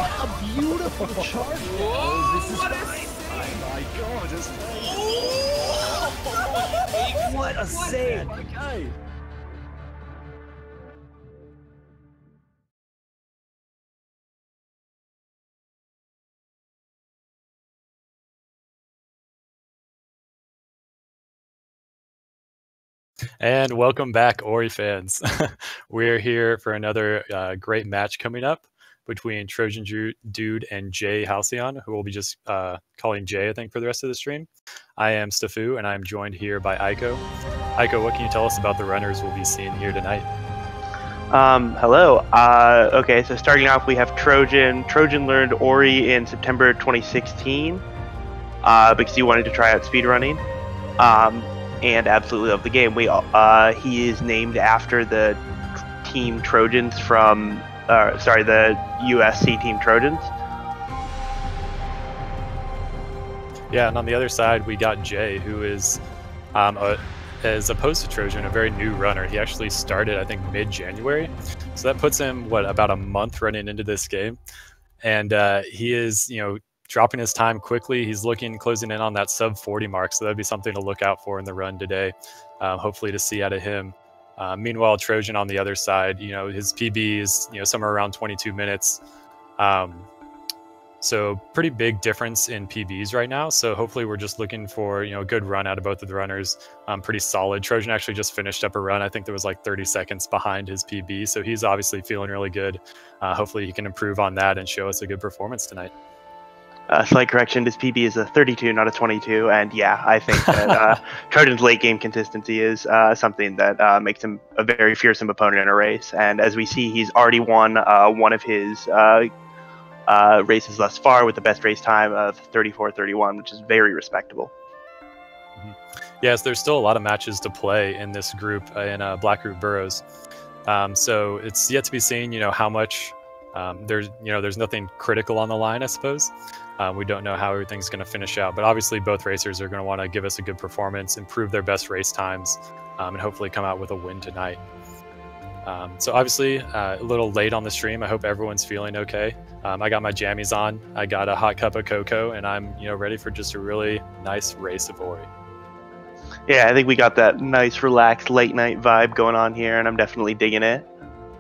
What a beautiful charge! Whoa, This is what fine. Oh my god, it's Oh, what a save! My guy. And welcome back, Ori fans. We're here for another great match coming up between Trojandude and Jay Halcyon, who will be just calling Jay, I think, for the rest of the stream. I am Stafu, and I'm joined here by Aiko. Aiko, what can you tell us about the runners we'll be seeing here tonight? Hello. Okay, so starting off, we have Trojan. Trojan learned Ori in September 2016 because he wanted to try out speedrunning. And absolutely love the game. He is named after the team Trojans from, the USC team Trojans. Yeah, and on the other side, we got Jay, who is, as opposed to Trojan, a very new runner. He actually started, I think, mid-January. So that puts him, about a month running into this game. And he is, dropping his time quickly. He's closing in on that sub 40 mark, so that'd be something to look out for in the run today. Hopefully to see out of him. Meanwhile, Trojan on the other side, his PB is somewhere around 22 minutes. So pretty big difference in PBs right now. So hopefully we're just looking for a good run out of both of the runners. Pretty solid. Trojan actually just finished up a run. I think there was like 30 seconds behind his PB, so he's obviously feeling really good. Hopefully he can improve on that and show us a good performance tonight. Slight correction, his PB is a 32, not a 22, and yeah, I think that Trojan's late game consistency is something that makes him a very fearsome opponent in a race, and as we see, he's already won one of his races thus far with the best race time of 34:31, which is very respectable. Yes, there's still a lot of matches to play in this group, in Black Group Burrows, so it's yet to be seen, how much there's nothing critical on the line, I suppose. We don't know how everything's going to finish out, but obviously both racers are going to want to give us a good performance, improve their best race times, and hopefully come out with a win tonight. So obviously a little late on the stream. I hope everyone's feeling okay. I got my jammies on, I got a hot cup of cocoa, and I'm ready for just a really nice race of Ori. Yeah, I think we got that nice relaxed late night vibe going on here, and I'm definitely digging it.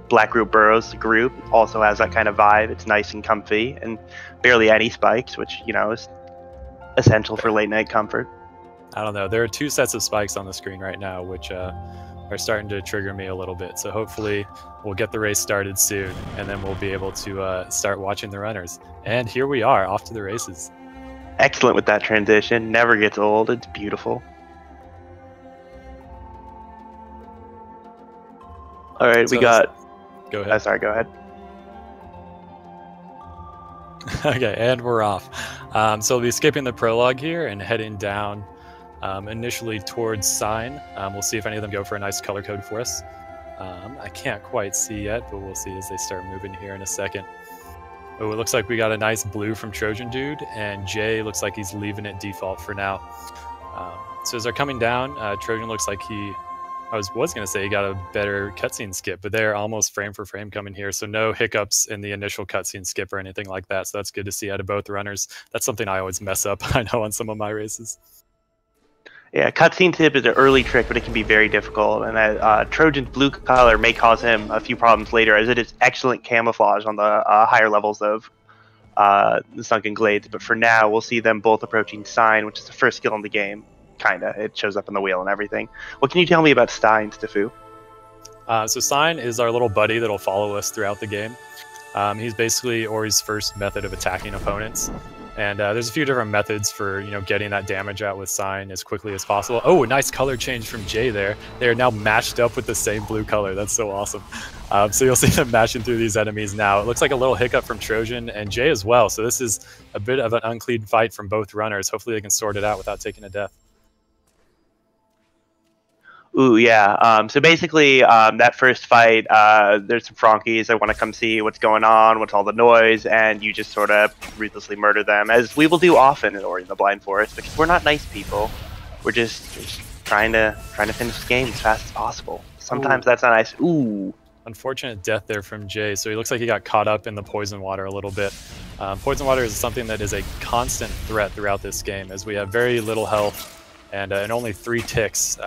Black Group Burrows group also has that kind of vibe. It's nice and comfy and barely any spikes, which is essential for late night comfort. I don't know, there are two sets of spikes on the screen right now, which are starting to trigger me a little bit, so hopefully we'll get the race started soon, and then we'll be able to start watching the runners. And here we are, off to the races. Excellent with that transition, never gets old. It's beautiful. All right, So we got. Go ahead. Sorry, go ahead. Okay, and we're off. So we'll be skipping the prologue here and heading down initially towards Sign. We'll see if any of them go for a nice color code for us. I can't quite see yet, but we'll see as they start moving here in a second. Oh, it looks like we got a nice blue from Trojandude, and Jay looks like he's leaving it default for now. So as they're coming down, Trojan looks like I was going to say he got a better cutscene skip, but they're almost frame for frame coming here, so no hiccups in the initial cutscene skip or anything like that, so that's good to see out of both runners. That's something I always mess up, I know, on some of my races. Yeah, cutscene tip is an early trick, but it can be very difficult, and Trojan's blue color may cause him a few problems later, as it is excellent camouflage on the higher levels of the Sunken Glades, but for now, we'll see them both approaching Sign, which is the first skill in the game. Kinda. It shows up in the wheel and everything. What can you tell me about Stein, Stafu? So Sign is our little buddy that'll follow us throughout the game. He's basically Ori's first method of attacking opponents. And there's a few different methods for getting that damage out with Sign as quickly as possible. Oh, a nice color change from Jay there. They are now matched up with the same blue color. That's so awesome. So you'll see them matching through these enemies now. It looks like a little hiccup from Trojan and Jay as well. So this is a bit of an unclean fight from both runners. Hopefully they can sort it out without taking a death. Ooh, yeah. So basically, that first fight, there's some Frankies that want to come see what's going on, what's all the noise, and you just sort of ruthlessly murder them, as we will do often in Ori in the Blind Forest, because we're not nice people. We're just trying to finish the game as fast as possible. Sometimes that's not nice. Ooh. Unfortunate death there from Jay. So he looks like he got caught up in the poison water a little bit. Poison water is something that is a constant threat throughout this game, as we have very little health, and in only 3 ticks,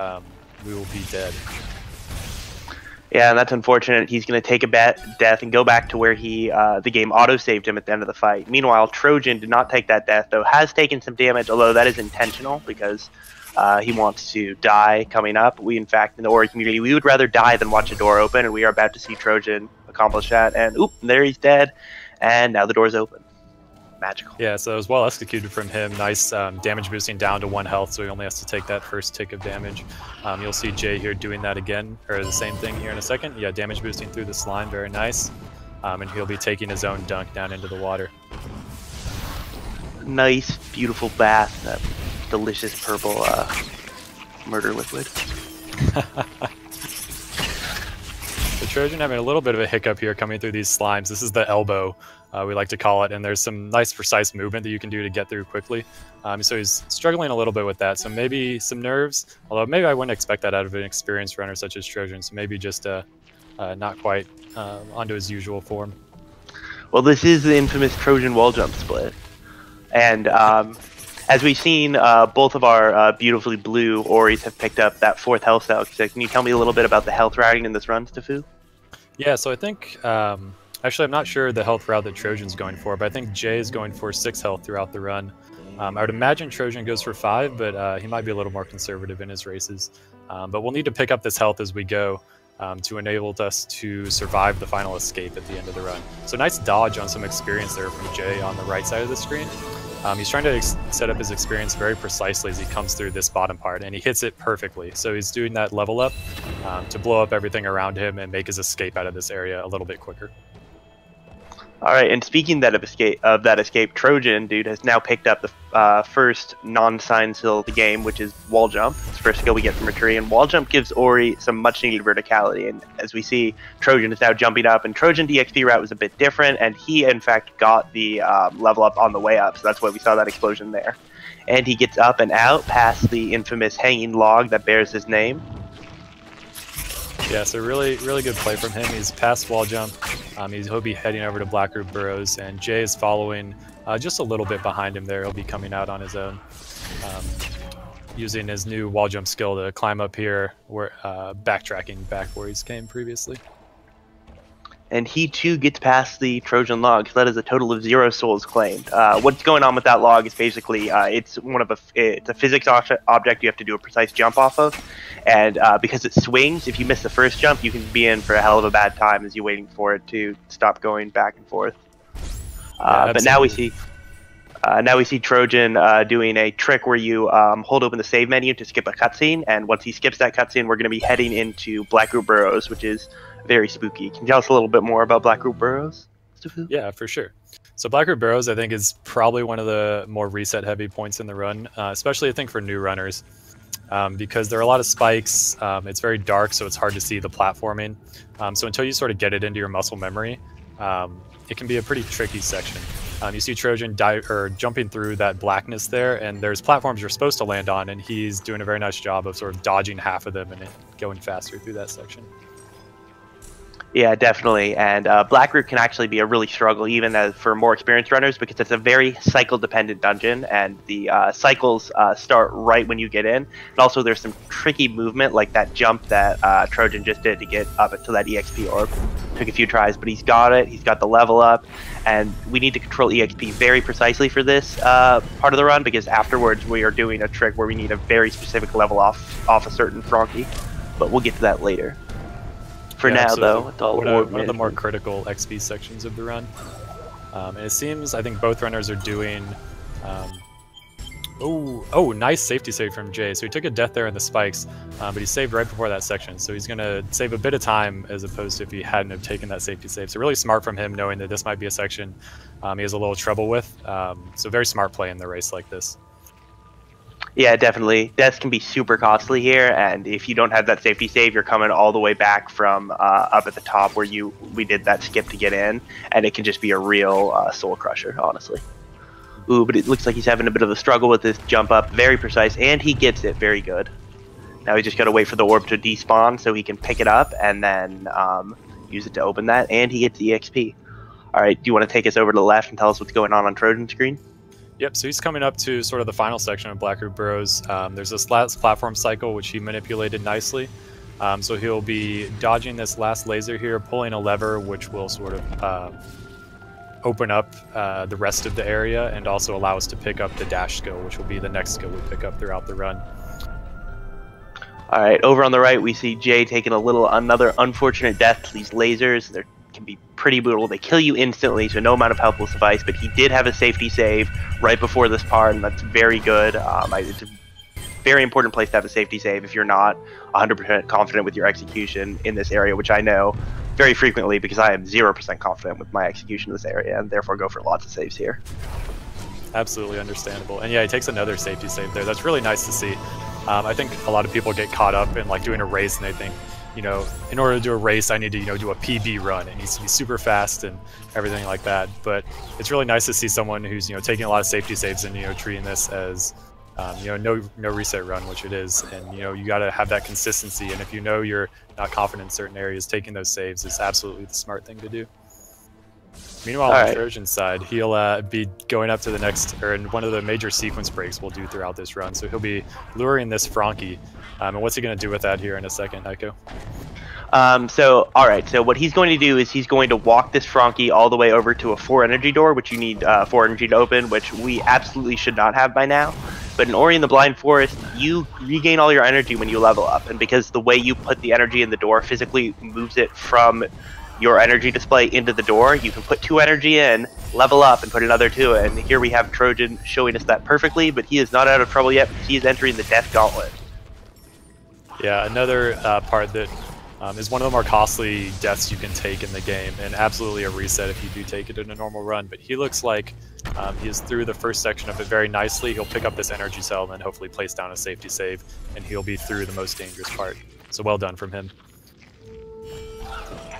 we will be dead. Yeah, and that's unfortunate. He's going to take a death and go back to where the game auto-saved him at the end of the fight. Meanwhile, Trojan did not take that death, though has taken some damage, although that is intentional because he wants to die coming up. We, in fact, in the Ori community, we would rather die than watch a door open, and we are about to see Trojan accomplish that. And, oop, there he's dead, and now the door's open. Magical. Yeah, so it was well executed from him. Nice damage boosting down to 1 health, so he only has to take that first tick of damage. You'll see Jay here doing that again, or the same thing here in a second. Yeah, damage boosting through the slime, very nice. And he'll be taking his own dunk down into the water. Nice, beautiful bath, that delicious purple murder liquid. The Trojan having a little bit of a hiccup here coming through these slimes. This is the elbow, we like to call it, and there's some nice precise movement that you can do to get through quickly. So he's struggling a little bit with that, so maybe some nerves, although maybe I wouldn't expect that out of an experienced runner such as Trojan, so maybe just not quite onto his usual form. Well, this is the infamous Trojan wall jump split, and as we've seen, both of our beautifully blue Oris have picked up that 4th health cell. So can you tell me a little bit about the health routing in this run, Stefu? Yeah, so I think, actually I'm not sure the health route that Trojan's going for, but I think Jay is going for 6 health throughout the run. I would imagine Trojan goes for 5, but he might be a little more conservative in his races. But we'll need to pick up this health as we go to enable us to survive the final escape at the end of the run. So nice dodge on some experience there from Jay on the right side of the screen. He's trying to set up his experience very precisely as he comes through this bottom part, and he hits it perfectly. So he's doing that level up to blow up everything around him and make his escape out of this area a little bit quicker. All right, and speaking that of that escape, Trojandude has now picked up the first non-sign skill of the game, which is wall jump. It's the first skill we get from Returi, and wall jump gives Ori some much-needed verticality. And as we see, Trojan is now jumping up, and Trojan DXP route was a bit different, and he in fact got the level up on the way up, so that's why we saw that explosion there. And he gets up and out past the infamous hanging log that bears his name. Yeah, so really good play from him. He's past wall jump. He'll be heading over to Blackroot Burrows, and Jay is following just a little bit behind him there. He'll be coming out on his own, using his new wall jump skill to climb up here, where backtracking back where he's came previously. And he too gets past the Trojan log, so that is a total of 0 souls claimed. What's going on with that log is basically it's a physics object you have to do a precise jump off of, and because it swings, if you miss the first jump, you can be in for a hell of a bad time as you're waiting for it to stop going back and forth. But now we see Trojan doing a trick where you hold open the save menu to skip a cutscene, and once he skips that cutscene, we're going to be heading into Blackroot Burrows, which is very spooky. Can you tell us a little bit more about Blackroot Burrows, Stefu? Yeah, for sure. So Blackroot Burrows, I think, is probably one of the more reset-heavy points in the run, especially I think for new runners, because there are a lot of spikes. It's very dark, so it's hard to see the platforming. So until you sort of get it into your muscle memory, it can be a pretty tricky section. You see Trojan jumping through that blackness there, and there's platforms you're supposed to land on, and he's doing a very nice job of sort of dodging half of them and going faster through that section. Yeah, definitely. And Blackroot can actually be a really struggle even for more experienced runners because it's a very cycle-dependent dungeon, and the cycles start right when you get in. And also there's some tricky movement like that jump that Trojan just did to get up to that EXP orb. Took a few tries, but he's got it. He's got the level up, and we need to control EXP very precisely for this part of the run because afterwards we are doing a trick where we need a very specific level off a certain Frankie. But we'll get to that later. For now, though, it's all one of the more critical XP sections of the run. And it seems, I think both runners are doing... nice safety save from Jay. So he took a death there in the spikes, but he saved right before that section. So he's going to save a bit of time as opposed to if he hadn't have taken that safety save. So really smart from him, knowing that this might be a section he has a little trouble with. So very smart play in the race like this. Yeah, definitely. Deaths can be super costly here, and if you don't have that safety save, you're coming all the way back from up at the top where we did that skip to get in, and it can just be a real soul crusher, honestly. Ooh, but it looks like he's having a bit of a struggle with this jump up. Very precise, and he gets it very good. Now he just got to wait for the orb to despawn so he can pick it up, and then use it to open that, and he gets EXP. All right, do you want to take us over to the left and tell us what's going on Trojan screen? Yep, so he's coming up to sort of the final section of Blackroot Burrows. There's this last platform cycle, which he manipulated nicely. So he'll be dodging this last laser here, pulling a lever, which will sort of open up the rest of the area and also allow us to pick up the dash skill, which will be the next skill we pick up throughout the run. All right, over on the right, we see Jay taking another unfortunate death to these lasers. They can be pretty brutal. They kill you instantly, so no amount of help will suffice, but he did have a safety save right before this part, and that's very good. It's a very important place to have a safety save if you're not 100% confident with your execution in this area, which I know very frequently because I am 0% confident with my execution in this area, and therefore go for lots of saves here. Absolutely understandable. And yeah, he takes another safety save there. That's really nice to see. I think a lot of people get caught up in like doing a race and they think, you know, in order to do a race, I need to, you know, do a PB run. It needs to be super fast and everything like that. But it's really nice to see someone who's, you know, taking a lot of safety saves and, you know, treating this as, you know, no reset run, which it is. And, you know, you got to have that consistency. And if you know you're not confident in certain areas, taking those saves is absolutely the smart thing to do. Meanwhile, on the Trojan side, he'll be going up to the next, or in one of the major sequence breaks we'll do throughout this run. So he'll be luring this Frankie. And what's he going to do with that here in a second, Echo? So what he's going to do is he's going to walk this Frankie all the way over to a 4 energy door, which you need 4 energy to open, which we absolutely should not have by now. But in Ori and the Blind Forest, you regain all your energy when you level up. And because the way you put the energy in the door physically moves it from your energy display into the door, you can put 2 energy in, level up, and put another 2 in. And here we have Trojan showing us that perfectly, but he is not out of trouble yet because he is entering the Death Gauntlet. Yeah, another part that is one of the more costly deaths you can take in the game, and absolutely a reset if you do take it in a normal run. But he looks like he is through the first section of it very nicely. He'll pick up this energy cell and then hopefully place down a safety save, and he'll be through the most dangerous part. So well done from him.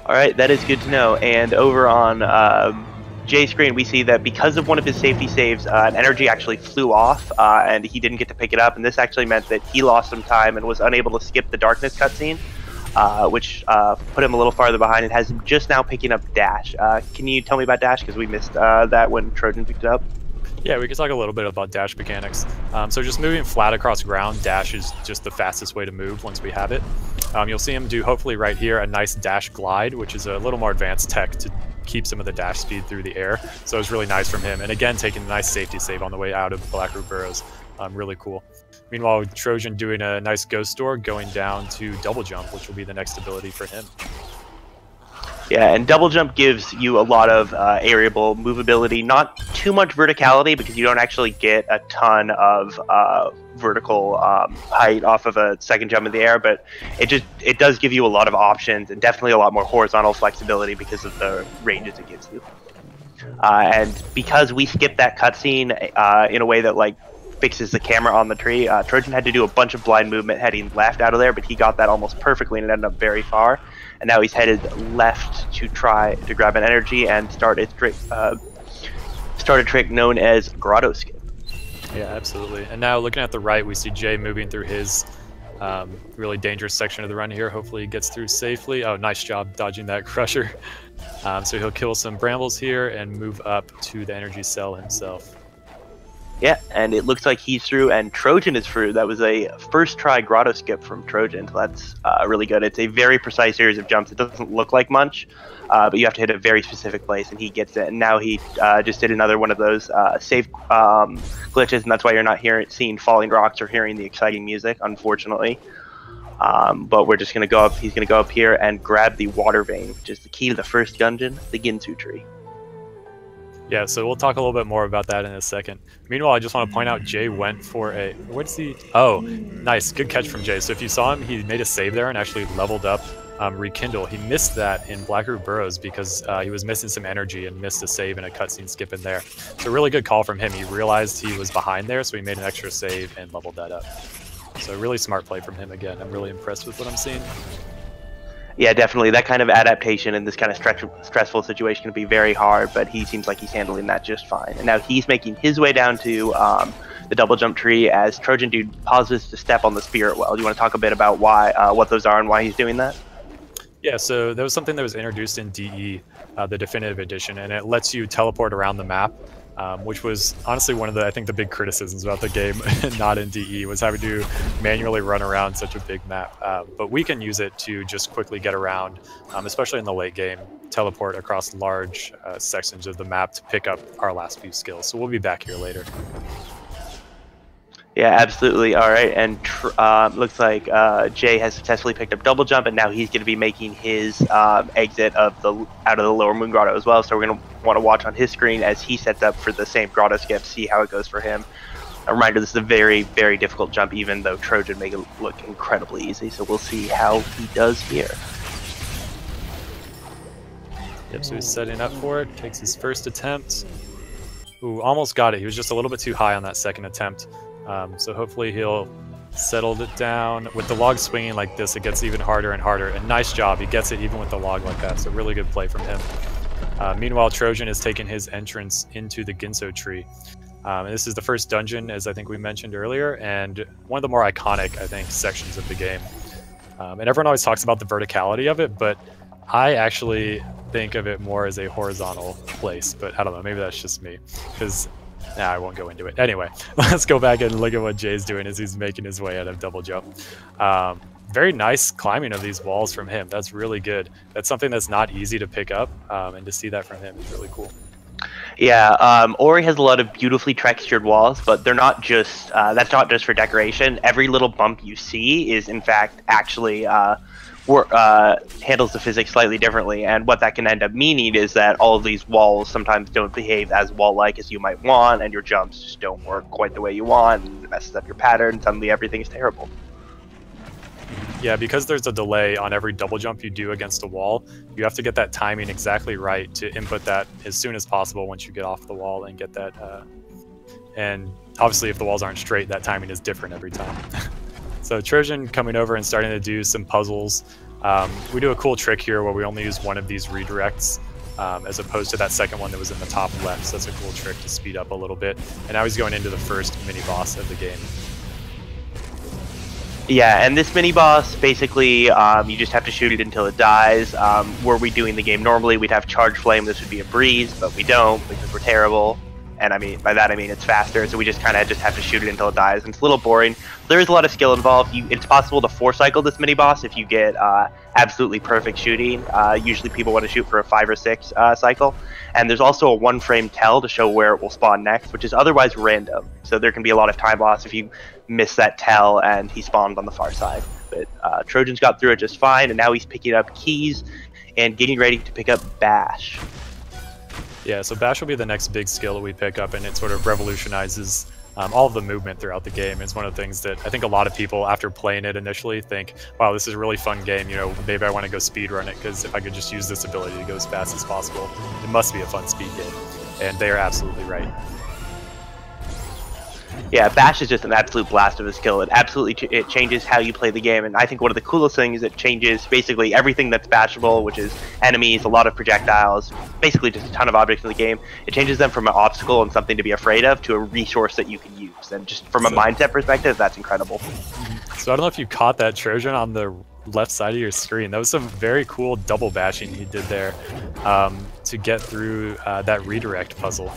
All right, that is good to know. And over on Jay's screen, we see that because of one of his safety saves, an energy actually flew off, and he didn't get to pick it up. And this actually meant that he lost some time and was unable to skip the darkness cutscene, which put him a little farther behind and has him just now picking up Dash. Can you tell me about Dash? Because we missed that when Trojan picked it up. Yeah, we could talk a little bit about dash mechanics. So just moving flat across ground, dash is just the fastest way to move once we have it. You'll see him do, hopefully right here, a nice dash glide, which is a little more advanced tech to keep some of the dash speed through the air. So it's really nice from him. And again, taking a nice safety save on the way out of Blackroot Burrows. Really cool. Meanwhile, Trojan doing a nice ghost door, going down to double jump, which will be the next ability for him. Yeah, and double jump gives you a lot of aerial movability, not too much verticality because you don't actually get a ton of vertical height off of a second jump in the air, but it does give you a lot of options and definitely a lot more horizontal flexibility because of the ranges it gives you. And because we skipped that cutscene in a way that like fixes the camera on the tree, Trojan had to do a bunch of blind movement heading left out of there, but he got that almost perfectly and it ended up very far. And now he's headed left to try to grab an energy and start a trick known as Grotto Skip. Yeah, absolutely. And now looking at the right, we see Jay moving through his really dangerous section of the run here. Hopefully he gets through safely. Oh, nice job dodging that crusher. So he'll kill some brambles here and move up to the energy cell himself. Yeah, and it looks like he's through, and Trojan is through. That was a first try grotto skip from Trojan, so that's really good. It's a very precise series of jumps. It doesn't look like much, but you have to hit a very specific place, and he gets it. And now he just did another one of those safe glitches, and that's why you're not seeing falling rocks or hearing the exciting music, unfortunately. But we're just going to go up. He's going to go up here and grab the water vein, which is the key to the first dungeon, the Ginsu tree. Yeah, so we'll talk a little bit more about that in a second. Meanwhile, I just want to point out Jay went for a... What's he... Oh, nice. Good catch from Jay. So if you saw him, he made a save there and actually leveled up Rekindle. He missed that in Blackroot Burrows because he was missing some energy and missed a save and a cutscene skip in there. So really good call from him. He realized he was behind there, so he made an extra save and leveled that up. So really smart play from him again. I'm really impressed with what I'm seeing. Yeah, definitely. That kind of adaptation in this kind of stressful situation can be very hard, but he seems like he's handling that just fine. And now he's making his way down to the double jump tree as Trojan Dude pauses to step on the spirit well. Do you want to talk a bit about why, what those are and why he's doing that? Yeah, so that was something that was introduced in DE, the definitive edition, and it lets you teleport around the map, which was honestly one of the, I think, the big criticisms about the game, not in DE, was having to manually run around such a big map. But we can use it to just quickly get around, especially in the late game, teleport across large sections of the map to pick up our last few skills. So we'll be back here later. Yeah, absolutely. All right, and looks like Jay has successfully picked up double jump, and now he's going to be making his exit out of the lower moon grotto as well. So we're going to want to watch on his screen as he sets up for the same grotto skip, see how it goes for him. A reminder: this is a very, very difficult jump, even though Trojan make it look incredibly easy. So we'll see how he does here. Yep, so he's setting up for it. Takes his first attempt. Ooh, almost got it. He was just a little bit too high on that second attempt. So hopefully he'll settle it down. With the log swinging like this, it gets even harder and harder. And nice job, he gets it even with the log like that. So really good play from him. Meanwhile, Trojan is taking his entrance into the Ginso tree. And this is the first dungeon, as I think we mentioned earlier, and one of the more iconic, I think, sections of the game. And everyone always talks about the verticality of it, but I actually think of it more as a horizontal place. But I don't know, maybe that's just me, because I won't go into it. Anyway, let's go back and look at what Jay's doing as he's making his way out of double jump. Very nice climbing of these walls from him. That's really good. That's something that's not easy to pick up, and to see that from him is really cool. Yeah, Ori has a lot of beautifully textured walls, but they're not just, that's not just for decoration. Every little bump you see is, in fact, actually handles the physics slightly differently, and what that can end up meaning is that all of these walls sometimes don't behave as wall-like as you might want, and your jumps just don't work quite the way you want, and it messes up your pattern, and suddenly everything's terrible. Yeah, because there's a delay on every double jump you do against a wall, you have to get that timing exactly right to input that as soon as possible once you get off the wall and get that, and obviously if the walls aren't straight, that timing is different every time. So Trojan coming over and starting to do some puzzles. We do a cool trick here where we only use one of these redirects as opposed to that second one that was in the top left. So that's a cool trick to speed up a little bit. And now he's going into the first mini-boss of the game. Yeah, and this mini-boss, basically, you just have to shoot it until it dies. Were we doing the game normally, we'd have Charge Flame. This would be a breeze, but we don't because we're terrible. And I mean, by that I mean it's faster, so we just kind of have to shoot it until it dies. And it's a little boring. There is a lot of skill involved. It's possible to 4-cycle this mini-boss if you get absolutely perfect shooting. Usually people want to shoot for a 5 or 6 cycle. And there's also a 1-frame tell to show where it will spawn next, which is otherwise random. So there can be a lot of time loss if you miss that tell and he spawned on the far side. But Trojan's got through it just fine, and now he's picking up keys and getting ready to pick up Bash. Yeah, so Bash will be the next big skill that we pick up, and it sort of revolutionizes all of the movement throughout the game. It's one of the things that I think a lot of people, after playing it initially, think, wow, this is a really fun game, you know, maybe I want to go speedrun it, because if I could just use this ability to go as fast as possible, it must be a fun speed game. And they are absolutely right. Yeah, Bash is just an absolute blast of a skill. It absolutely it changes how you play the game, and I think one of the coolest things is it changes basically everything that's bashable, which is enemies, a lot of projectiles, basically just a ton of objects in the game. It changes them from an obstacle and something to be afraid of to a resource that you can use, and just from a mindset perspective, that's incredible. So I don't know if you caught that, Trojan, on the left side of your screen. That was some very cool double bashing he did there to get through that redirect puzzle.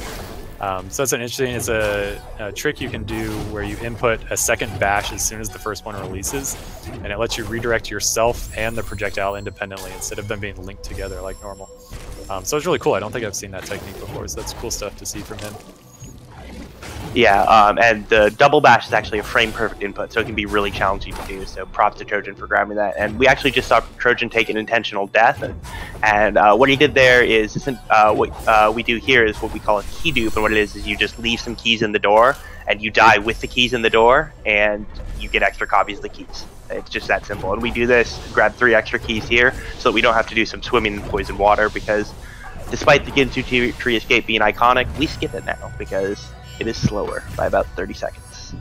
So that's an interesting, it's a trick you can do where you input a second bash as soon as the first one releases, and it lets you redirect yourself and the projectile independently instead of them being linked together like normal. So it's really cool. I don't think I've seen that technique before, so that's cool stuff to see from him. Yeah, and the double bash is actually a frame perfect input, so it can be really challenging to do. So props to Trojan for grabbing that. And we actually just saw Trojan take an intentional death, and what he did there is what we do here is what we call a key dupe, and what it is you just leave some keys in the door, and you die with the keys in the door, and you get extra copies of the keys. It's just that simple. And we do this, grab 3 extra keys here, so that we don't have to do some swimming in poison water, because despite the Ginsu tree escape being iconic, we skip it now because it is slower by about 30 seconds.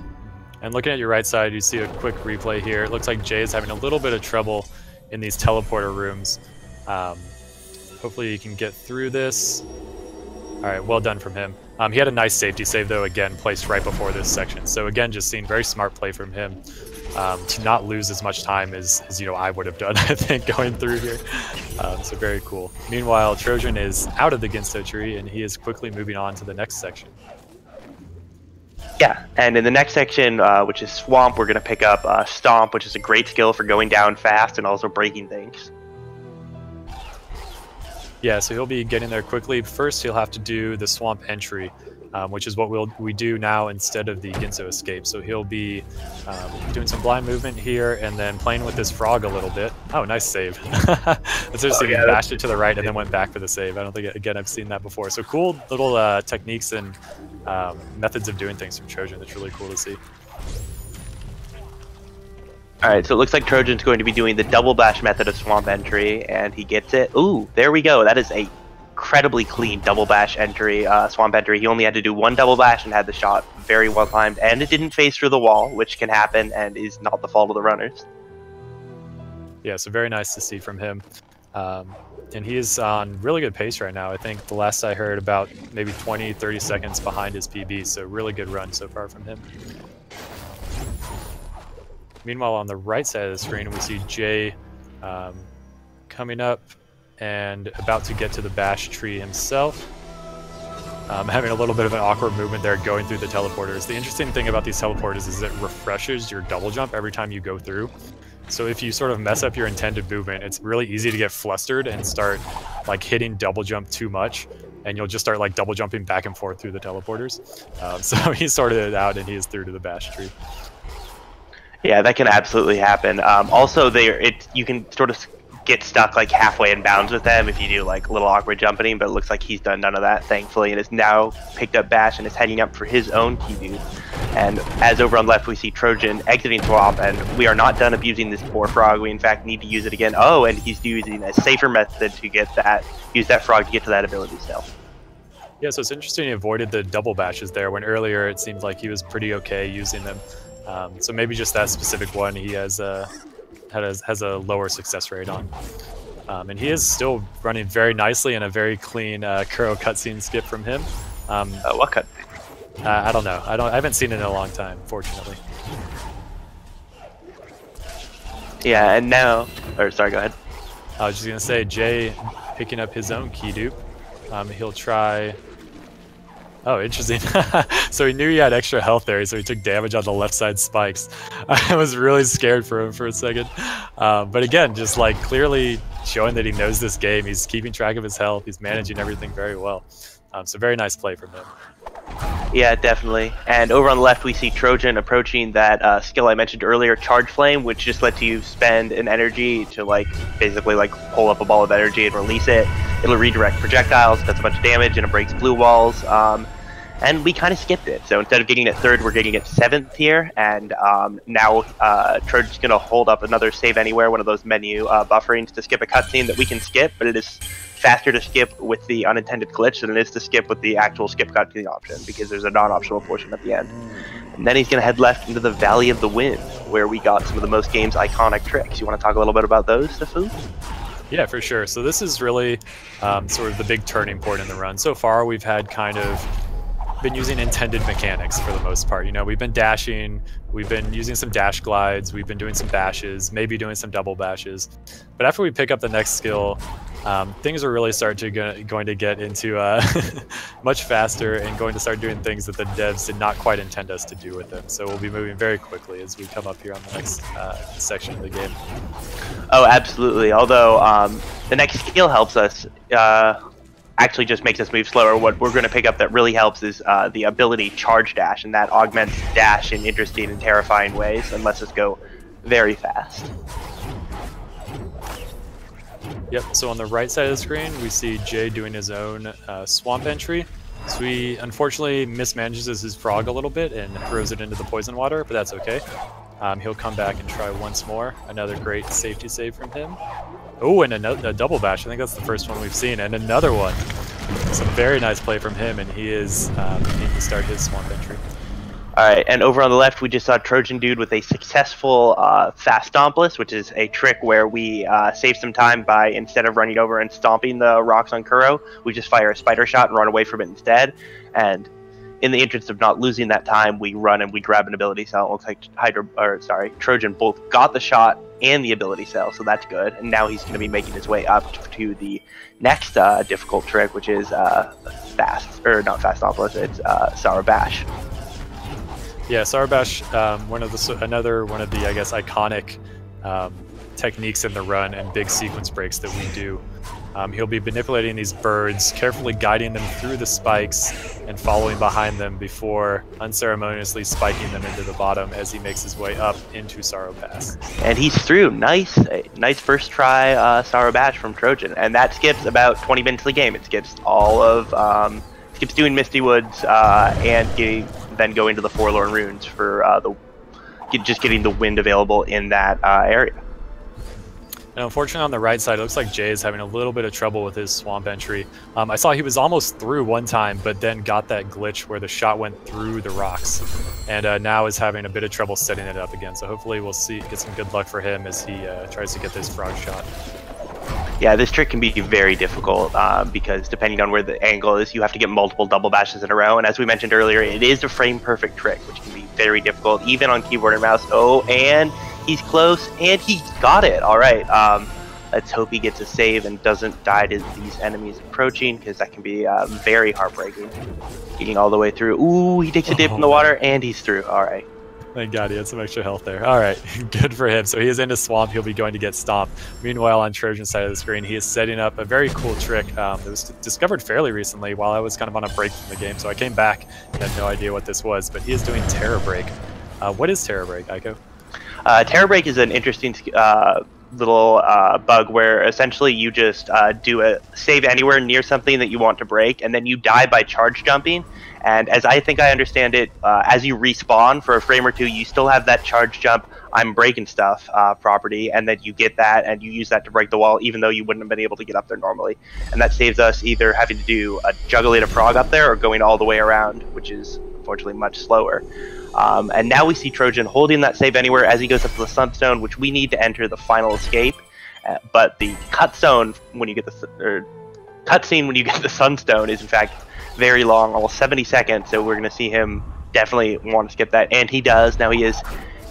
And looking at your right side, you see a quick replay here. It looks like Jay is having a little bit of trouble in these teleporter rooms. Hopefully you can get through this. All right, well done from him. He had a nice safety save, though, again, placed right before this section. So again, just seeing very smart play from him. to not lose as much time as I would have done, I think, going through here. So very cool. Meanwhile, Trojan is out of the Ginso tree, and he is quickly moving on to the next section. Yeah, and in the next section, which is Swamp, we're going to pick up Stomp, which is a great skill for going down fast and also breaking things. Yeah, so he'll be getting there quickly. First, he'll have to do the Swamp entry, which is what we do now instead of the Ginso escape. So he'll be doing some blind movement here and then playing with this frog a little bit. Oh, nice save. It's interesting, he bashed it to the right and then went back for the save. I don't think, again, I've seen that before. So cool little techniques and methods of doing things from Trojan. It's really cool to see. Alright, so it looks like Trojan's going to be doing the double bash method of Swamp entry, and he gets it. Ooh, there we go. That is a incredibly clean double bash entry, Swamp entry. He only had to do one double bash and had the shot very well timed, and it didn't phase through the wall, which can happen and is not the fault of the runners. Yeah, so very nice to see from him. And he is on really good pace right now. I think the last I heard about maybe 20, 30 seconds behind his PB, so really good run so far from him. Meanwhile, on the right side of the screen, we see Jay coming up and about to get to the bash tree himself. Having a little bit of an awkward movement there going through the teleporters. The interesting thing about these teleporters is it refreshes your double jump every time you go through. So if you sort of mess up your intended movement, it's really easy to get flustered and start like hitting double jump too much, and you'll just start like double jumping back and forth through the teleporters. So he sorted it out and he is through to the bash tree. Yeah, that can absolutely happen. Also, you can sort of get stuck like halfway in bounds with them if you do like a little awkward jumping, but it looks like he's done none of that, thankfully, and has now picked up bash and is heading up for his own key. And as over on the left, we see Trojan exiting Swamp, and we are not done abusing this poor frog. We in fact need to use it again. Oh, and he's using a safer method to get that, use that frog to get to that ability still. Yeah, so it's interesting he avoided the double bashes there when earlier it seemed like he was pretty okay using them. So maybe just that specific one he has a lower success rate on. And he is still running very nicely and a very clean Kuro cutscene skip from him. What cut? I don't know. I haven't seen it in a long time, fortunately. Yeah, and now, or sorry, go ahead. I was just gonna say Jay picking up his own key dupe. He'll try. Oh, interesting. So he knew he had extra health there, so he took damage on the left side spikes. I was really scared for him for a second. But again, just like clearly showing that he knows this game. He's keeping track of his health. He's managing everything very well. So very nice play from him. Yeah, definitely. And over on the left, we see Trojan approaching that skill I mentioned earlier, Charge Flame, which just lets you spend an energy to like basically like pull up a ball of energy and release it. It'll redirect projectiles, does a bunch of damage, and it breaks blue walls. And we kind of skipped it. So instead of getting it third, we're getting it 7th here. And now Trojan's going to hold up another Save Anywhere, one of those menu bufferings to skip a cutscene that we can skip, but it is faster to skip with the unintended glitch than it is to skip with the actual skip cutscene option, because there's a non-optional portion at the end. And then he's going to head left into the Valley of the Wind, where we got some of the most game's iconic tricks. You want to talk a little bit about those, Sifu? Yeah, for sure. So this is really sort of the big turning point in the run. So far, we've had kind of been using intended mechanics for the most part. You know, we've been dashing, we've been using some dash glides, we've been doing some bashes, maybe doing some double bashes. But after we pick up the next skill, things are really going to get into much faster and going to start doing things that the devs did not quite intend us to do with them. So we'll be moving very quickly as we come up here on the next section of the game. Oh, absolutely. Although the next skill helps us, actually just makes us move slower. What we're going to pick up that really helps is the ability Charge Dash, and that augments dash in interesting and terrifying ways and lets us go very fast. Yep, so on the right side of the screen, we see Jay doing his own swamp entry. So he unfortunately mismanages his frog a little bit and throws it into the poison water, but that's okay. He'll come back and try once more. Another great safety save from him. Oh, and a double bash. I think that's the first one we've seen, and another one. Some very nice play from him, and he is needing to start his swamp entry. Alright, and over on the left, we just saw Trojan Dude with a successful fast stompless, which is a trick where we save some time by, instead of running over and stomping the rocks on Kuro, we just fire a spider shot and run away from it instead. And in the interest of not losing that time, we run and we grab an ability cell. It looks like Trojan both got the shot and the ability cell, so that's good. And now he's going to be making his way up to the next difficult trick, which is not fast Nautilus. It's Sour Bash. Yeah, Sour Bash, another one of the, I guess, iconic techniques in the run and big sequence breaks that we do. He'll be manipulating these birds, carefully guiding them through the spikes and following behind them before unceremoniously spiking them into the bottom as he makes his way up into Sorrow Pass. And he's through. Nice first try Sour Bash from Trojan. And that skips about 20 minutes of the game. It skips all of, skips doing Misty Woods and then going to the Forlorn Runes for just getting the wind available in that area. And unfortunately on the right side, it looks like Jay is having a little bit of trouble with his swamp entry. I saw he was almost through one time, but then got that glitch where the shot went through the rocks. And now is having a bit of trouble setting it up again. So hopefully we'll get some good luck for him as he tries to get this frog shot. Yeah, this trick can be very difficult because depending on where the angle is, you have to get multiple double bashes in a row. And as we mentioned earlier, it is a frame-perfect trick, which can be very difficult, even on keyboard and mouse. Oh, and he's close, and he got it. All right, let's hope he gets a save and doesn't die to these enemies approaching, because that can be very heartbreaking. Getting all the way through. Ooh, he takes a dip in the water, and he's through. All right. Thank God he had some extra health there. All right, good for him. So he is into Swamp. He'll be going to get stomped. Meanwhile, on Trojan's side of the screen, he is setting up a very cool trick that was discovered fairly recently while I was kind of on a break from the game. So I came back and had no idea what this was, but he is doing Terror Break. What is Terror Break, Aiko? Terror Break is an interesting little bug where essentially you just do a save anywhere near something that you want to break, and then you die by charge jumping. And as I think I understand it, as you respawn for a frame or two, you still have that charge jump, I'm breaking stuff property, and then you get that and you use that to break the wall, even though you wouldn't have been able to get up there normally. And that saves us either having to do a jugulate a frog up there or going all the way around, which is unfortunately much slower. And now we see Trojan holding that save anywhere as he goes up to the sunstone, which we need to enter the final escape. But the cutscene when you get the sunstone is in fact very long, almost 70 seconds. So we're going to see him definitely want to skip that, and he does. Now he is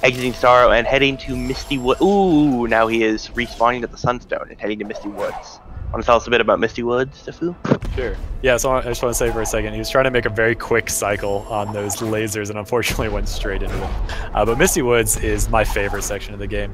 exiting Sorrow and heading to Misty Woods. Ooh, now he is respawning at the sunstone and heading to Misty Woods. Want to tell us a bit about Misty Woods, Defu? Sure. Yeah, so I just want to say for a second, he was trying to make a very quick cycle on those lasers and unfortunately went straight into them. But Misty Woods is my favorite section of the game.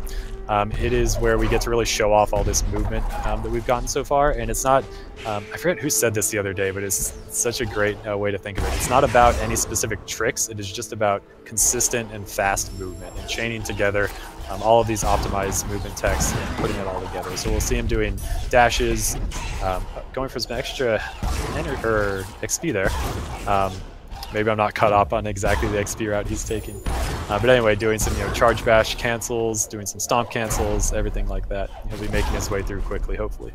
It is where we get to really show off all this movement that we've gotten so far, and it's not, I forget who said this the other day, but it's such a great way to think of it. It's not about any specific tricks, it is just about consistent and fast movement and chaining together all of these optimized movement techs and putting it all together. So we'll see him doing dashes, going for some extra XP there. Maybe I'm not caught up on exactly the XP route he's taking. But anyway, doing some charge bash cancels, doing some stomp cancels, everything like that. He'll be making his way through quickly, hopefully.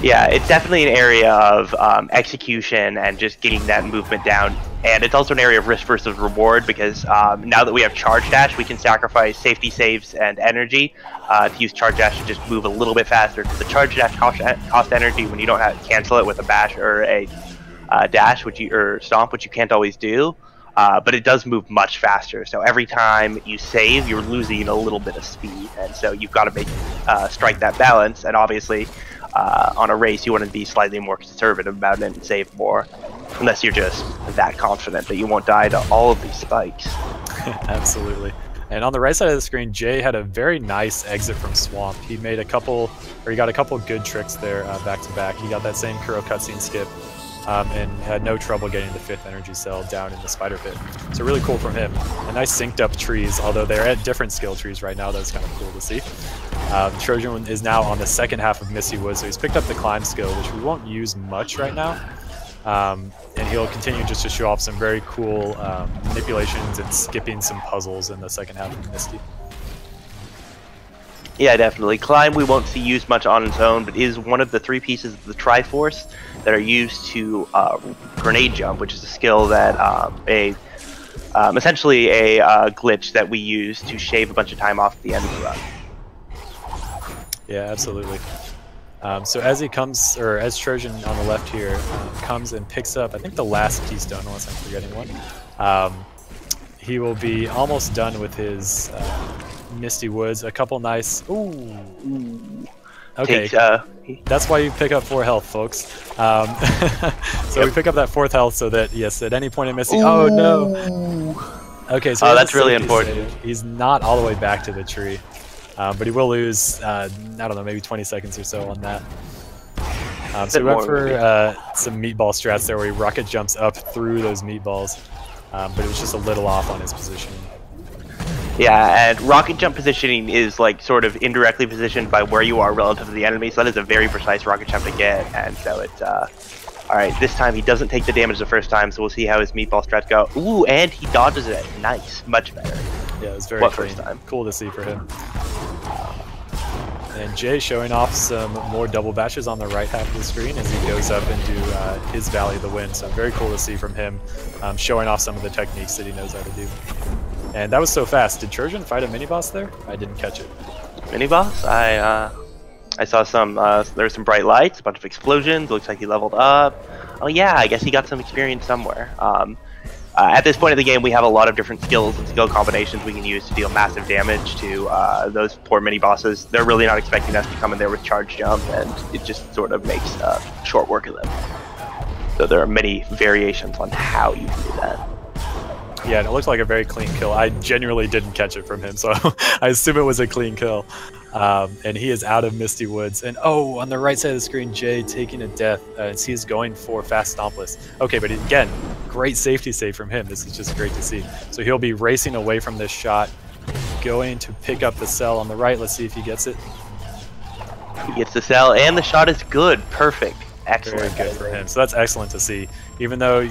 Yeah, it's definitely an area of execution and just getting that movement down. And it's also an area of risk versus reward, because now that we have charge dash, we can sacrifice safety saves and energy to use charge dash to just move a little bit faster. Because the charge dash cost energy when you don't cancel it with a bash or a dash, or stomp, which you can't always do. But it does move much faster. So every time you save, you're losing a little bit of speed, and so you've got to strike that balance. And obviously, on a race, you want to be slightly more conservative about it and save more, unless you're just that confident that you won't die to all of these spikes. Absolutely. And on the right side of the screen, Jay had a very nice exit from Swamp. He made he got a couple good tricks there back to back. He got that same Kuro cutscene skip. And had no trouble getting the 5th energy cell down in the spider pit. So really cool from him. And nice synced up trees, although they're at different skill trees right now. That's kind of cool to see. Trojan is now on the second half of Misty Woods, so he's picked up the climb skill, which we won't use much right now. And he'll continue just to show off some very cool manipulations and skipping some puzzles in the second half of Misty. Yeah, definitely. Climb we won't see used much on its own, but is one of the 3 pieces of the Triforce that are used to grenade jump, which is a skill that essentially a glitch that we use to shave a bunch of time off the end of the run. Yeah, absolutely. So as he comes, or as Trojan on the left here comes and picks up, I think the last keystone, unless I'm forgetting one, he will be almost done with his Misty Woods. A couple nice. Ooh. Okay. That's why you pick up 4 health, folks. So we pick up that 4th health so that, yes, at any point in Misty. Oh no. Okay, so that's really important. Save. He's not all the way back to the tree. But he will lose, I don't know, maybe 20 seconds or so on that. So we went for some meatball strats there where he rocket jumps up through those meatballs. But it was just a little off on his positioning. Yeah, and rocket jump positioning is like sort of indirectly positioned by where you are relative to the enemy, so that is a very precise rocket jump to get, and so it's, alright, this time he doesn't take the damage the first time, so we'll see how his meatball strats go. Ooh, and he dodges it. Nice. Much better. Yeah, it was very clean. Cool to see for him. And Jay showing off some more double bashes on the right half of the screen as he goes up into his Valley of the Wind. So very cool to see from him, showing off some of the techniques that he knows how to do. And that was so fast. Did Trojan fight a mini-boss there? I didn't catch it. Mini-boss? I saw some, there were some bright lights, a bunch of explosions, looks like he leveled up. Oh yeah, I guess he got some experience somewhere. At this point of the game, we have a lot of different skills and skill combinations we can use to deal massive damage to those poor mini-bosses. They're really not expecting us to come in there with charge jump, and it just sort of makes short work of them. So there are many variations on how you can do that. Yeah, and it looked like a very clean kill. I genuinely didn't catch it from him, so I assume it was a clean kill. And he is out of Misty Woods. And oh, on the right side of the screen, Jay taking a death as he's going for Fast Stompless. Okay, but again, great safety save from him. This is just great to see. So he'll be racing away from this shot, going to pick up the cell on the right. Let's see if he gets it. He gets the cell, and the shot is good. Perfect. Excellent. Very good for him. So that's excellent to see. Even though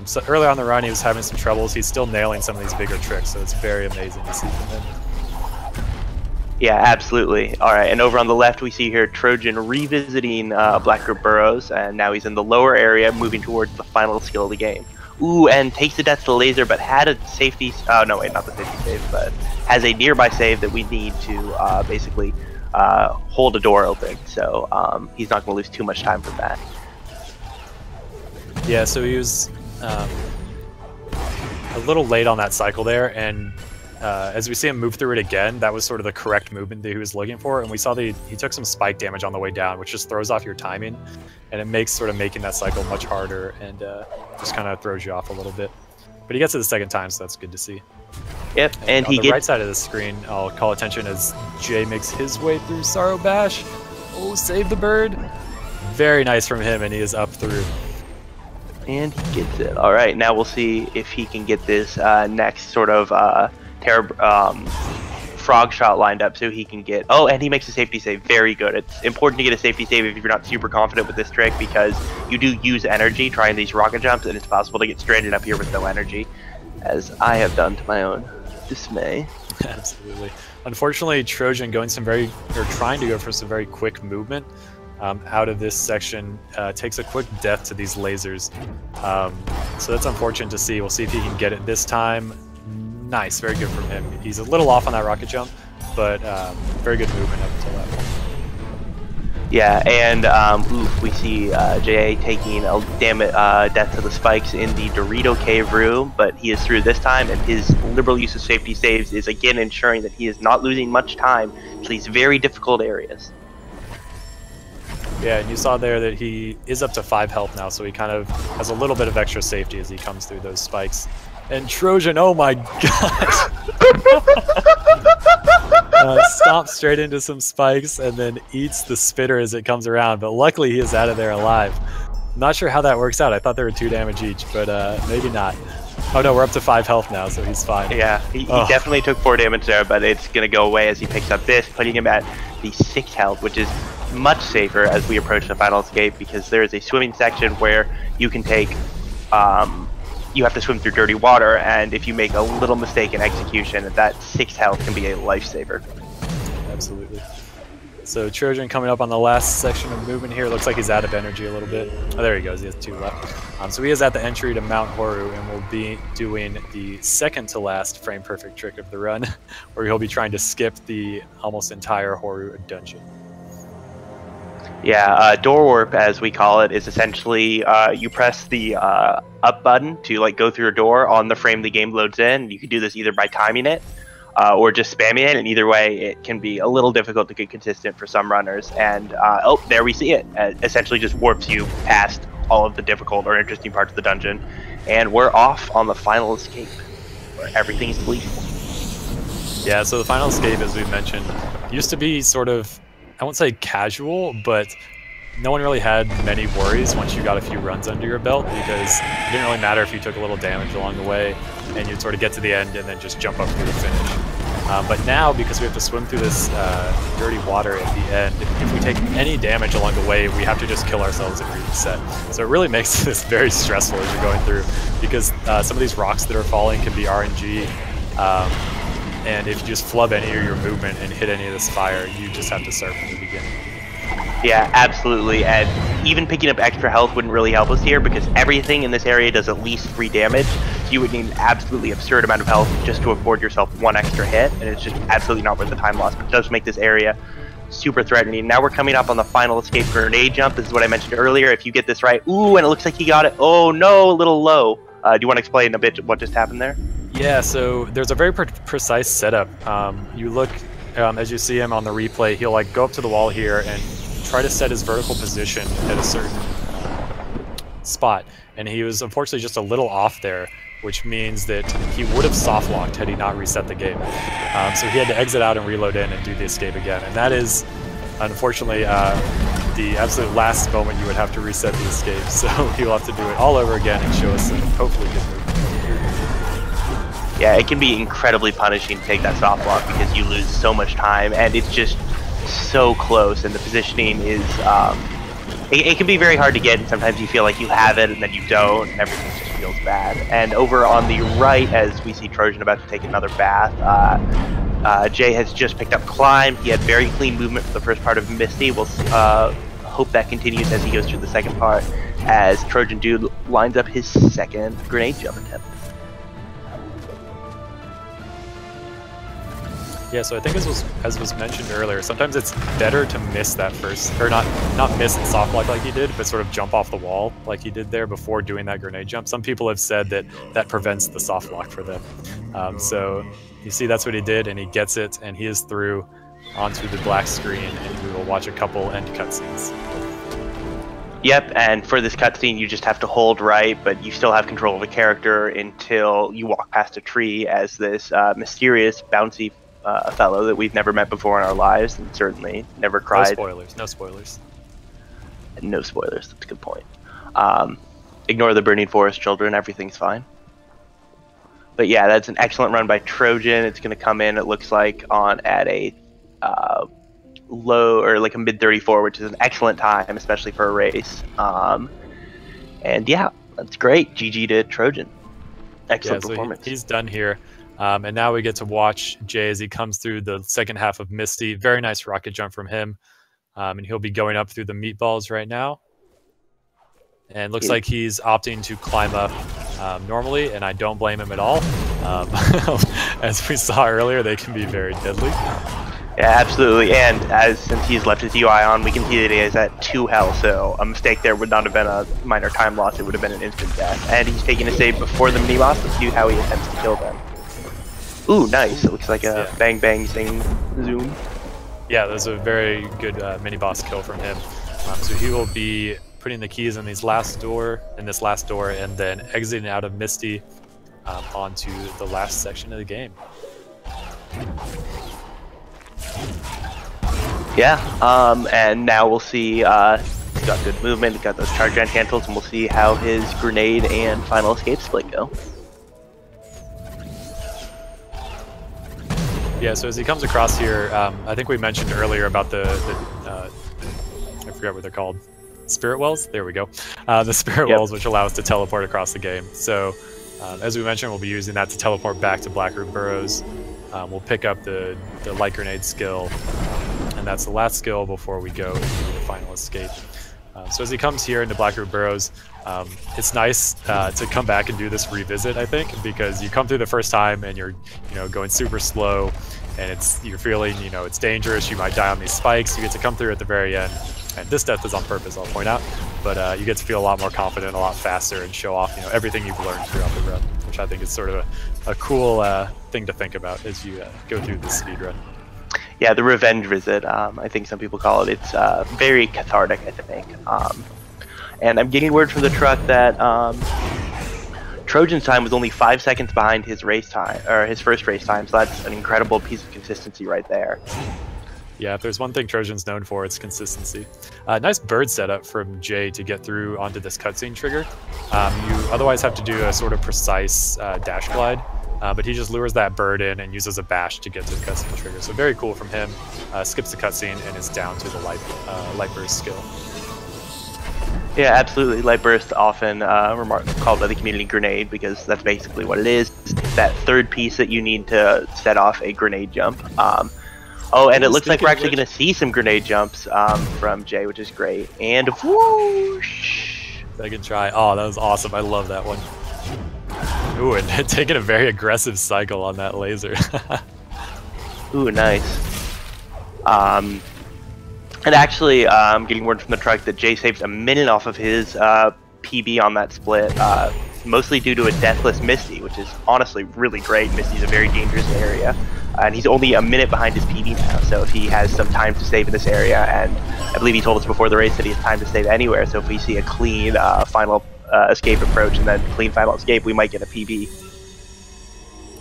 so early on the run he was having some troubles, he's still nailing some of these bigger tricks. So it's very amazing to see from him. Yeah, absolutely. All right, and over on the left we see here Trojan revisiting Black Group Burrows, and now he's in the lower area, moving towards the final skill of the game. Ooh, and takes the death to the laser, but had a safety. Oh no, wait, not the safety save, but has a nearby save that we need to basically hold a door open. So he's not going to lose too much time from that. Yeah, so he was a little late on that cycle there, and as we see him move through it again, that was sort of the correct movement that he was looking for, and we saw that he took some spike damage on the way down, which just throws off your timing, and it makes sort of making that cycle much harder, and just kind of throws you off a little bit. But he gets it the second time, so that's good to see. Yep, and on the right side of the screen, I'll call attention as Jay makes his way through Sorrow Bash. Oh, save the bird! Very nice from him, and he is up through. And he gets it. All right, now we'll see if he can get this next sort of frog shot lined up so he can get. Oh, and he makes a safety save. Very good. It's important to get a safety save if you're not super confident with this trick, because you do use energy trying these rocket jumps, and it's possible to get stranded up here with no energy, as I have done to my own dismay. Absolutely. Unfortunately, Trojan trying to go for some very quick movement out of this section takes a quick death to these lasers. So that's unfortunate to see. We'll see if he can get it this time. Nice, very good from him. He's a little off on that rocket jump, but very good movement up until that point. Yeah, and we see JA taking a death to the spikes in the Dorito Cave room, but he is through this time, and his liberal use of safety saves is again ensuring that he is not losing much time to these very difficult areas. Yeah, and you saw there that he is up to 5 health now, so he kind of has a little bit of extra safety as he comes through those spikes. And Trojan, oh my gosh! Stomps straight into some spikes and then eats the spitter as it comes around, but luckily he is out of there alive. I'm not sure how that works out. I thought there were 2 damage each, but maybe not. Oh no, we're up to 5 health now, so he's fine. Yeah, he definitely took 4 damage there, but it's going to go away as he picks up this, putting him at the 6 health, which is much safer as we approach the final escape, because there is a swimming section where you can take you have to swim through dirty water, and if you make a little mistake in execution, that 6 health can be a lifesaver. Absolutely. So Trojan coming up on the last section of movement here. Looks like he's out of energy a little bit. Oh, there he goes. He has 2 left. So he is at the entry to Mount Horu, and we'll be doing the second to last frame perfect trick of the run, where he'll be trying to skip the almost entire Horu dungeon. Yeah, door warp, as we call it, is essentially you press the up button to like go through a door on the frame the game loads in. You can do this either by timing it or just spamming it, and either way, it can be a little difficult to get consistent for some runners. And oh, there we see it. Essentially, just warps you past all of the difficult or interesting parts of the dungeon, and we're off on the final escape, where everything's bleak. Yeah, so the final escape, as we mentioned, used to be sort of, I won't say casual, but no one really had many worries once you got a few runs under your belt, because it didn't really matter if you took a little damage along the way and you'd sort of get to the end and then just jump up through the finish. But now, because we have to swim through this dirty water at the end, if we take any damage along the way, we have to just kill ourselves and reset. So it really makes this very stressful as you're going through, because some of these rocks that are falling can be RNG. And if you just flub any of your movement and hit any of this fire, you just have to start from the beginning. Yeah, absolutely. And even picking up extra health wouldn't really help us here, because everything in this area does at least 3 damage. So you would need an absolutely absurd amount of health just to afford yourself 1 extra hit, and it's just absolutely not worth the time loss. But it does make this area super threatening. Now we're coming up on the final escape grenade jump. This is what I mentioned earlier. If you get this right, ooh, and it looks like he got it. Oh no, a little low. Do you want to explain a bit what just happened there? Yeah, so there's a very precise setup. You look, as you see him on the replay, he'll like go up to the wall here and try to set his vertical position at a certain spot. And he was unfortunately just a little off there, which means that he would have soft locked had he not reset the game. So he had to exit out and reload in and do the escape again. And that is, unfortunately, the absolute last moment you would have to reset the escape. So he'll have to do it all over again and show us some hopefully good movement. Yeah, it can be incredibly punishing to take that soft lock because you lose so much time, and it's just so close, and the positioning is, it can be very hard to get, and sometimes you feel like you have it, and then you don't, and everything just feels bad. And over on the right, as we see Trojan about to take another bath, Jay has just picked up Climb. He had very clean movement for the first part of Misty. We'll hope that continues as he goes through the second part, as Trojan Dude lines up his second grenade jump attempt. Yeah, so I think as was mentioned earlier, sometimes it's better to miss that first, or not miss and soft lock like he did, but sort of jump off the wall like he did there before doing that grenade jump. Some people have said that that prevents the soft lock for them. So you see that's what he did, and he gets it, and he is through onto the black screen, and we will watch a couple end cutscenes. Yep, and for this cutscene, you just have to hold right, but you still have control of the character until you walk past a tree as this mysterious, bouncy fellow that we've never met before in our lives, and certainly never cried. No spoilers. No spoilers. No spoilers. That's a good point. Ignore the burning forest, children. Everything's fine. But yeah, that's an excellent run by Trojan. It's going to come in, it looks like, on at a low, or like a mid 34, which is an excellent time, especially for a race. And yeah, that's great. GG to Trojan. Excellent performance. He's done here. And now we get to watch Jay as he comes through the second half of Misty. Very nice rocket jump from him. And he'll be going up through the meatballs right now. And looks like he's opting to climb up normally, and I don't blame him at all. As we saw earlier, they can be very deadly. Yeah, absolutely. And since he's left his UI on, we can see that he is at 2 health, so a mistake there would not have been a minor time loss. It would have been an instant death. And he's taking a save before the mini-boss. Let's see how he attempts to kill them. Ooh, nice. It looks like a bang bang zing zoom. Yeah, that was a very good mini boss kill from him. So he will be putting the keys in this last door, and then exiting out of Misty onto the last section of the game. Yeah, and now we'll see. He's got good movement. He's got those charge and cancels, and we'll see how his grenade and final escape split go. Yeah, so as he comes across here, I think we mentioned earlier about the I forgot what they're called. Spirit Wells? There we go. The Spirit Wells, which allow us to teleport across the game. So, as we mentioned, we'll be using that to teleport back to Blackroot Burrows. We'll pick up the light grenade skill, and that's the last skill before we go into the final escape. So as he comes here into Blackroot Burrows, it's nice to come back and do this revisit, I think, because you come through the first time and you're going super slow, and you're feeling it's dangerous. You might die on these spikes. You get to come through at the very end And this death is on purpose, I'll point out, but you get to feel a lot more confident, a lot faster, and show off everything you've learned throughout the run, which I think is sort of a cool thing to think about as you go through this speed run. Yeah, the revenge visit, I think some people call it. It's very cathartic, I think. And I'm getting word from the truck that Trojan's time was only 5 seconds behind his race time, or his first race time, so that's an incredible piece of consistency right there. Yeah, if there's one thing Trojan's known for, it's consistency. Nice bird setup from Jay to get through onto this cutscene trigger. You otherwise have to do a sort of precise dash glide, but he just lures that bird in and uses a bash to get to the cutscene trigger. So very cool from him. Skips the cutscene and is down to the light burst skill. Yeah, absolutely. Light burst often called by the community grenade, because that's basically what it is. It's that third piece that you need to set off a grenade jump. Oh, and it looks like we're actually going to see some grenade jumps from Jay, which is great. And whoosh! Second try. Oh, that was awesome. I love that one. Ooh, and taking a very aggressive cycle on that laser. Ooh, nice. And actually, I'm getting word from the truck that Jay saved a minute off of his PB on that split, mostly due to a deathless Misty, which is honestly really great. Misty's a very dangerous area, and he's only a minute behind his PB now, so if he has some time to save in this area, and I believe he told us before the race that he has time to save anywhere, so if we see a clean final escape approach and then clean final escape, we might get a PB.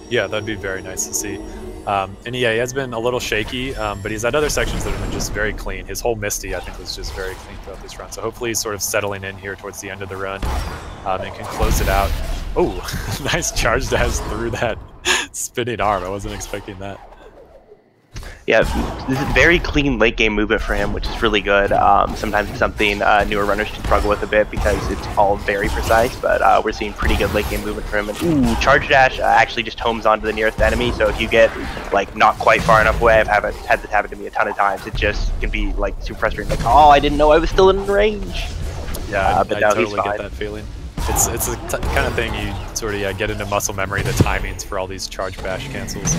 Yeah, that'd be very nice to see. And yeah, he has been a little shaky, but he's had other sections that have been just very clean. His whole Misty, I think, was just very clean throughout this run. So hopefully he's sort of settling in here towards the end of the run and can close it out. Oh, nice charge dash through that spinning arm. I wasn't expecting that. Yeah, this is very clean late game movement for him, which is really good. Sometimes it's something newer runners can struggle with a bit because it's all very precise, but we're seeing pretty good late game movement from him. And ooh, charge dash actually just homes onto the nearest enemy, so if you get like not quite far enough away, I've had this happen to me a ton of times. It just can be like super frustrating, like, oh, I didn't know I was still in range. Yeah, but I now totally he's fine. get that feeling. It's the kind of thing you sort of get into muscle memory, the timings for all these charge bash cancels.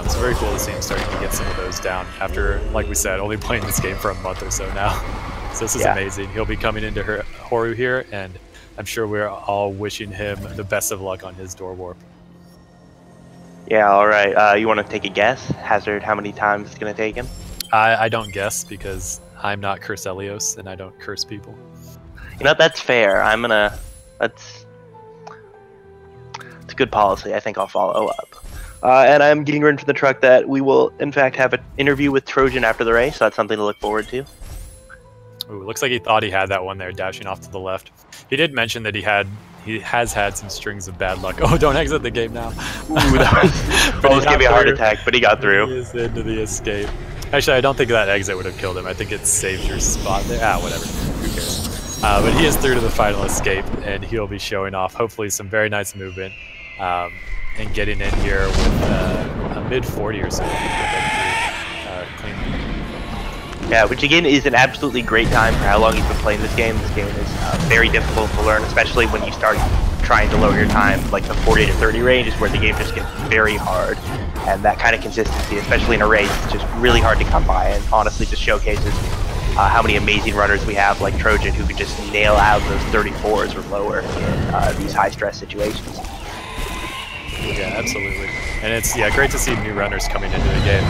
It's very cool to see him starting to get some of those down after, like we said, only playing this game for a month or so now. So this is amazing. He'll be coming into Horu here, and I'm sure we're all wishing him the best of luck on his door warp. Yeah, all right. You want to take a guess? Hazard, how many times it's going to take him? I don't guess because I'm not Curselios and I don't curse people. You know, that's fair. It's a good policy. I think I'll follow up. And I'm getting word from the truck that we will, in fact, have an interview with Trojan after the race, so that's something to look forward to. Ooh, looks like he thought he had that one there, dashing off to the left. He did mention that he has had some strings of bad luck. Oh, don't exit the game now. Ooh, that was almost gave me a heart attack, but he got through. He is into the escape. Actually, I don't think that exit would have killed him. I think it saved your spot there. Ah, whatever. Who cares? But he is through to the final escape, and he'll be showing off, hopefully, some very nice movement and getting in here with a mid-40 or so. Clean. Yeah, which again is an absolutely great time for how long he's been playing this game. This game is very difficult to learn, especially when you start trying to lower your time. Like the 40 to 30 range is where the game just gets very hard. And that kind of consistency, especially in a race, is just really hard to come by, and honestly just showcases how many amazing runners we have, like Trojan, who can just nail out those 34s or lower in these high-stress situations. Yeah, absolutely. And it's great to see new runners coming into the game.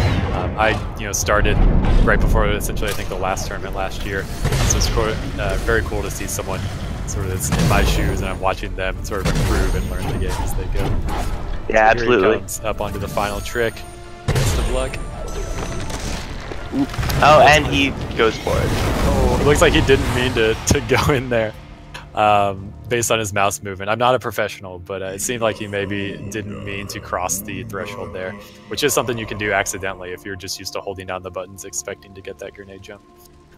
I started right before essentially I think the last tournament last year, so it's very cool to see someone sort of that's in my shoes, and I'm watching them sort of improve and learn the game as they go. Yeah, so absolutely. Here he comes up onto the final trick. Best of luck. Oh, and he goes for it. Oh, it looks like he didn't mean to go in there based on his mouse movement. I'm not a professional, but it seemed like he maybe didn't mean to cross the threshold there, which is something you can do accidentally if you're just used to holding down the buttons expecting to get that grenade jump.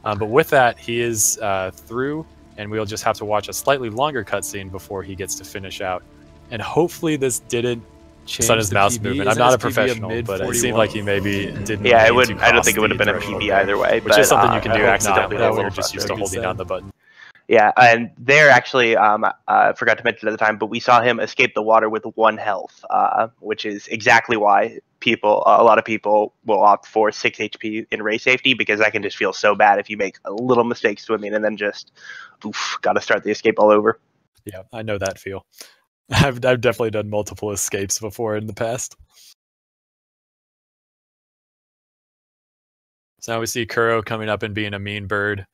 But with that, he is through, and we'll just have to watch a slightly longer cutscene before he gets to finish out. And hopefully this didn't change on his mouse movement. I'm not a professional, but it seemed like he maybe didn't. Yeah, it would. I don't think it would have been a PB either way. Which is something you can do accidentally when you're just used to holding down the button. Yeah, and there actually, I forgot to mention at the time, but we saw him escape the water with 1 health, which is exactly why people, a lot of people will opt for 6 HP in race safety because that can just feel so bad if you make a little mistake swimming and then just, oof, got to start the escape all over. Yeah, I know that feel. I've definitely done multiple escapes before in the past. So now we see Kuro coming up and being a mean bird.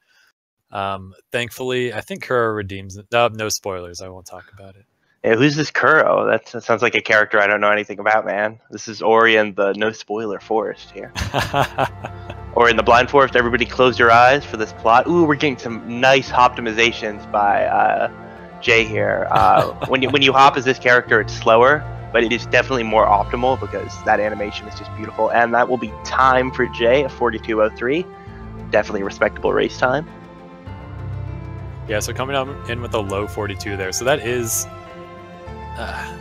Thankfully, I think Kuro redeems it. No spoilers. I won't talk about it. Yeah, who's this Kuro? That sounds like a character I don't know anything about, man. This is Ori and the no spoiler forest here. Or in the blind forest, everybody close your eyes for this plot. Ooh, we're getting some nice optimizations by Jay here. When you hop as this character, it's slower, but it is definitely more optimal because that animation is just beautiful. And that will be time for Jay, a 42:03. Definitely respectable race time. Yeah, so coming up in with a low 42 there. So that is...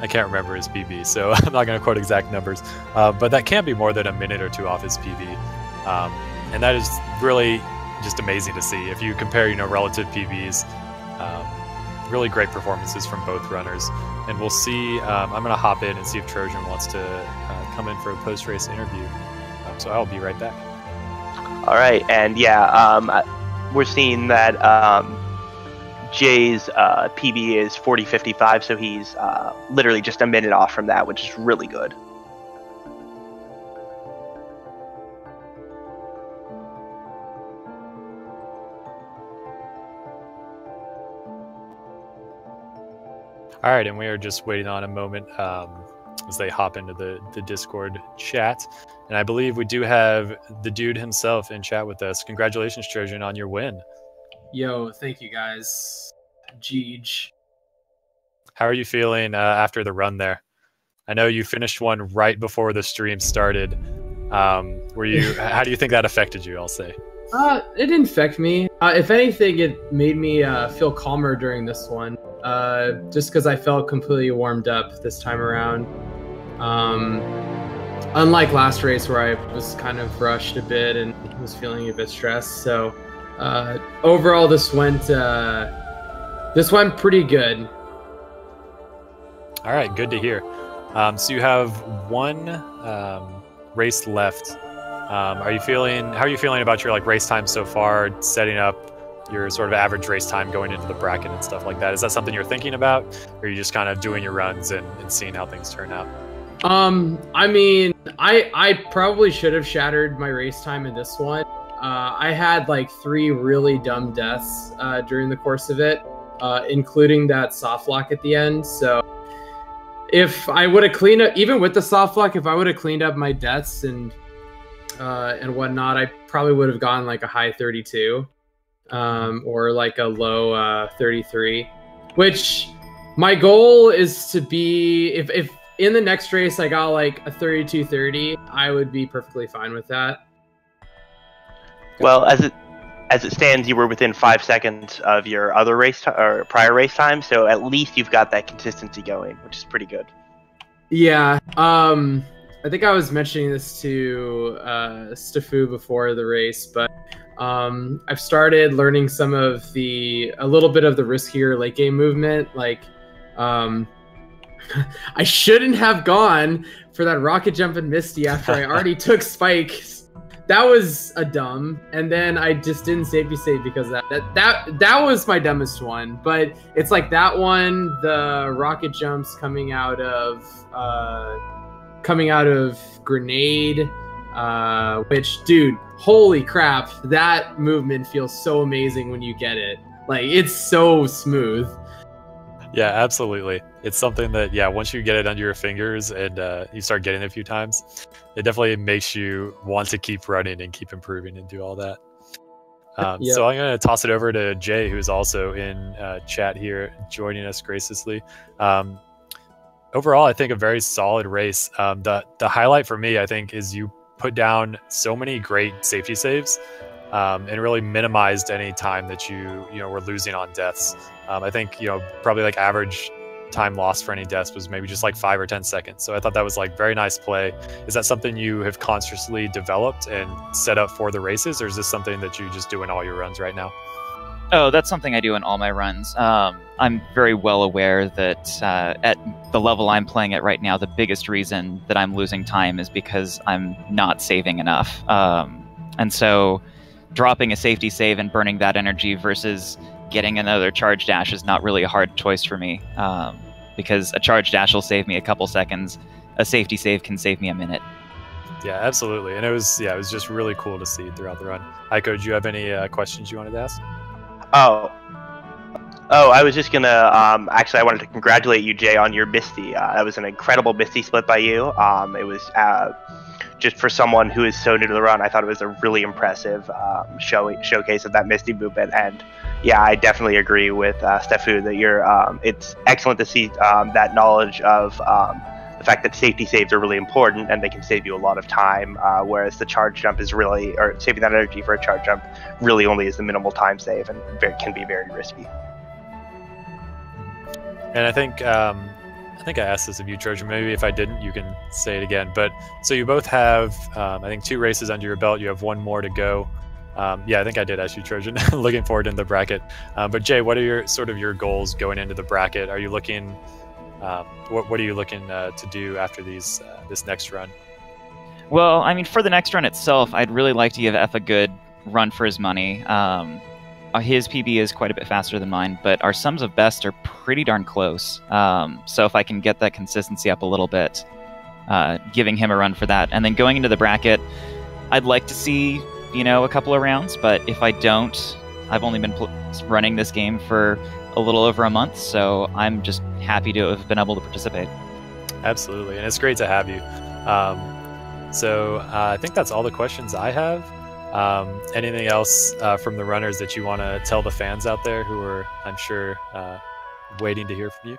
I can't remember his PB, so I'm not going to quote exact numbers. But that can't be more than a minute or two off his PB. And that is really just amazing to see. If you compare, relative PBs, really great performances from both runners. And we'll see, I'm going to hop in and see if Trojan wants to come in for a post-race interview. So I'll be right back. All right, and yeah, we're seeing that Jay's PB is 40:55, so he's literally just a minute off from that, which is really good. All right, and we are just waiting on a moment as they hop into the Discord chat. And I believe we do have the dude himself in chat with us. Congratulations, Trojan, on your win. Yo, thank you guys. Jeej. How are you feeling after the run there? I know you finished one right before the stream started. How do you think that affected you, I'll say? It didn't affect me. If anything, it made me feel calmer during this one. Just because I felt completely warmed up this time around. Unlike last race where I was kind of rushed a bit and was feeling a bit stressed. So overall, this went pretty good. All right, good to hear. So you have one race left. How are you feeling about your race time so far, setting up your sort of average race time going into the bracket and stuff like that? Is that something you're thinking about, or are you just kind of doing your runs and seeing how things turn out? I mean, I probably should have shattered my race time in this one. I had 3 really dumb deaths during the course of it, including that soft lock at the end. So if I would have cleaned up, even with the soft lock, if I would have cleaned up my deaths and whatnot, I probably would have gone a high 32 or a low 33, which my goal is to be, if in the next race I got a 32:30, I would be perfectly fine with that. Well, as it stands, you were within 5 seconds of your other race or prior race time, so at least you've got that consistency going, which is pretty good. Yeah. I think I was mentioning this to Stafu before the race, but I've started learning a little bit of the riskier late game movement. I shouldn't have gone for that rocket jump and Misty after I already took spikes. That was a dumb, and then I just didn't safety save because that was my dumbest one. But it's that one, the rocket jumps coming out of grenade, which, dude, holy crap, that movement feels so amazing when you get it. It's so smooth. Yeah, absolutely. It's something that, once you get it under your fingers and you start getting it a few times, it definitely makes you want to keep running and keep improving and do all that. Yep. So I'm going to toss it over to Jay, who's also in chat here, joining us graciously. Overall, I think a very solid race. The highlight for me, I think, is you put down so many great safety saves and really minimized any time that you were losing on deaths. I think probably average time lost for any deaths was maybe just 5 or 10 seconds. So I thought that was very nice play. Is that something you have consciously developed and set up for the races, or is this something that you just do in all your runs right now? Oh, that's something I do in all my runs. I'm very well aware that at the level I'm playing at right now, the biggest reason that I'm losing time is because I'm not saving enough. And so dropping a safety save and burning that energy versus getting another charge dash is not really a hard choice for me, because a charge dash will save me a couple seconds. A safety save can save me a minute. Yeah, absolutely. And it was just really cool to see throughout the run. Aiko, do you have any questions you wanted to ask? Oh, I was just gonna actually, I wanted to congratulate you, Jay, on your Misty. That was an incredible Misty split by you. It was just for someone who is so new to the run, I thought it was a really impressive showcase of that Misty movement. And yeah, I definitely agree with Stefu that you're. It's excellent to see that knowledge of the fact that safety saves are really important and they can save you a lot of time, whereas the charge jump is really, or saving that energy for a charge jump really only is the minimal time save and can be very risky. And I think I asked this of you, Trojan. Maybe if I didn't, you can say it again. But so you both have, I think, 2 races under your belt. You have 1 more to go. Yeah, I think I did ask you, Trojan. Looking forward in the bracket. But Jay, what are your goals going into the bracket? Are you looking? What are you looking to do after this next run? Well, I mean, for the next run itself, I'd really like to give F a good run for his money. His PB is quite a bit faster than mine, but our sums of best are pretty darn close. So if I can get that consistency up a little bit, giving him a run for that. And then going into the bracket, I'd like to see, a couple of rounds, but if I don't, I've only been running this game for a little over a month, so I'm just happy to have been able to participate. Absolutely, and it's great to have you. So I think that's all the questions I have. Anything else from the runners that you want to tell the fans out there who are, I'm sure, waiting to hear from you?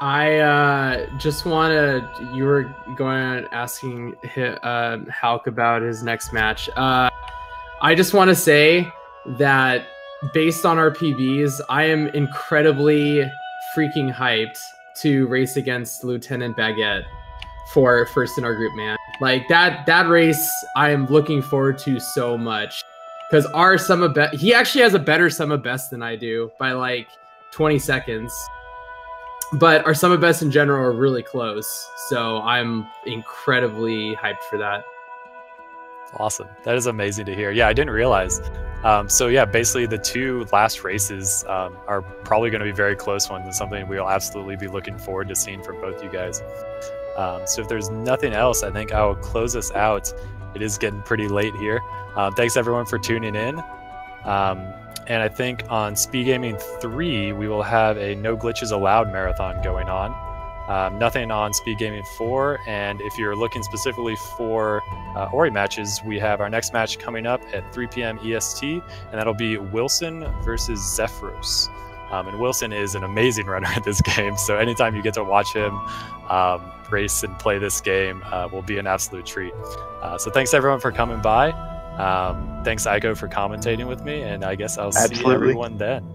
I just want to. You were going on asking Hauk about his next match. I just want to say that based on our PBs, I am incredibly freaking hyped to race against Lieutenant Baguette for first in our group, man. Like that race, I am looking forward to so much because our sum of best, he actually has a better sum of best than I do by like 20 seconds. But our sum of best in general are really close, so I'm incredibly hyped for that. Awesome. That is amazing to hear. Yeah, I didn't realize. So yeah, basically the 2 last races are probably going to be very close ones and something we'll absolutely be looking forward to seeing from both you guys. So if there's nothing else, I think I'll close us out. It is getting pretty late here. Thanks everyone for tuning in. And I think on Speed Gaming 3, we will have a No Glitches Allowed marathon going on. Nothing on Speed Gaming 4, and if you're looking specifically for Ori matches, we have our next match coming up at 3 p.m. EST, and that'll be Wilson versus Zephyros. And Wilson is an amazing runner at this game, so anytime you get to watch him race and play this game will be an absolute treat. So thanks everyone for coming by. Thanks Aiko for commentating with me, and I guess I'll see everyone then.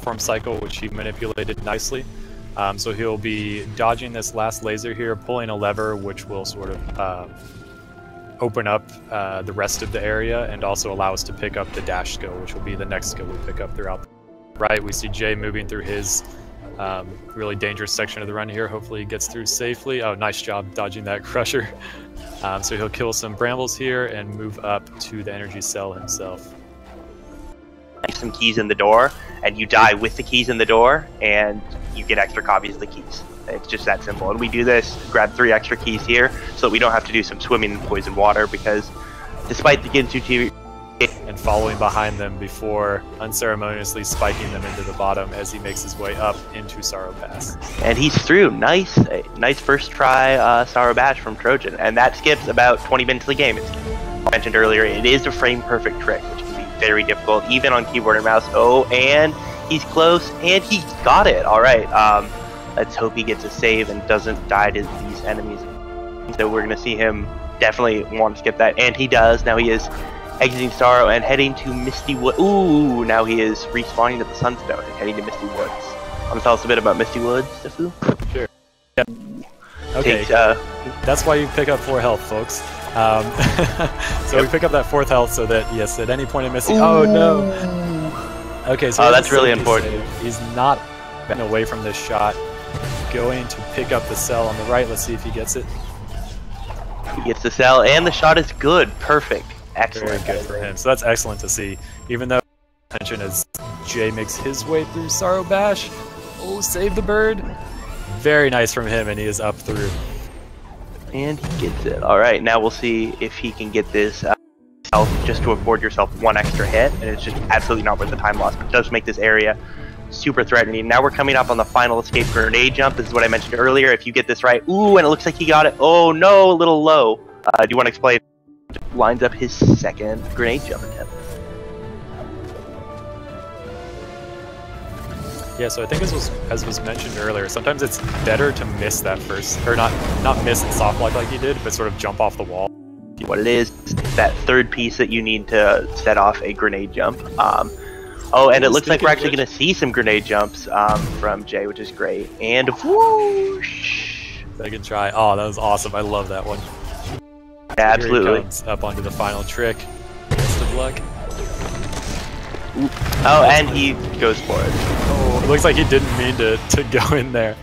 Form cycle, which he manipulated nicely. So he'll be dodging this last laser here, pulling a lever, which will sort of open up the rest of the area and also allow us to pick up the dash skill, which will be the next skill we pick up throughout. Right, we see Jay moving through his really dangerous section of the run here. Hopefully he gets through safely. Oh, nice job dodging that crusher. So he'll kill some brambles here and move up to the energy cell himself. Some keys in the door, and you die with the keys in the door, and you get extra copies of the keys. It's just that simple. And we do this, grab 3 extra keys here, so that we don't have to do some swimming in poison water, because despite the Ginsu TV and following behind them before unceremoniously spiking them into the bottom as he makes his way up into Sorrow Pass. And he's through. Nice first try Sorrow Bash from Trojan, and that skips about 20 minutes of the game. It's, I mentioned earlier, it is a frame perfect trick, which can be very difficult even on keyboard and mouse. Oh, and he's close, and he got it. All right, let's hope he gets a save and doesn't die to these enemies. So we're gonna see him definitely want to skip that, and he does. Now he is exiting Sorrow and heading to Misty Woods. Ooh, now he is respawning at the Sunstone and heading to Misty Woods. Want to tell us a bit about Misty Woods, Stefu? Sure. Yeah. Okay, takes that's why you pick up 4 health, folks. So we pick up that 4th health so that, yes, at any point in missing... Oh, no! Okay, so that's really important. Save. He's not been away from this shot. Going to pick up the cell on the right. Let's see if he gets it. He gets the cell, and the shot is good. Perfect. Excellent. Very good for him. So that's excellent to see. Even though attention as Jay makes his way through Sorrow Bash. Oh, save the bird. Very nice from him, and he is up through. And he gets it. All right, now we'll see if he can get this health just to afford yourself 1 extra hit, and it's just absolutely not worth the time loss, but it does make this area super threatening. Now we're coming up on the final escape grenade jump. This is what I mentioned earlier. If you get this right, ooh, and it looks like he got it. Oh no, a little low. Do you want to explain? Lines up his 2nd grenade jump attempt. Yeah, so I think as was mentioned earlier, sometimes it's better to miss that first, or not miss and soft block like you did, but sort of jump off the wall. What it is, that 3rd piece that you need to set off a grenade jump. Oh, and it looks like we're actually going to see some grenade jumps from Jay, which is great. And whoosh! 2nd try. Oh, that was awesome. I love that one. Yeah, absolutely. Here he comes up onto the final trick. Best of luck. Oh, and he goes for it. Oh, it looks like he didn't mean to go in there.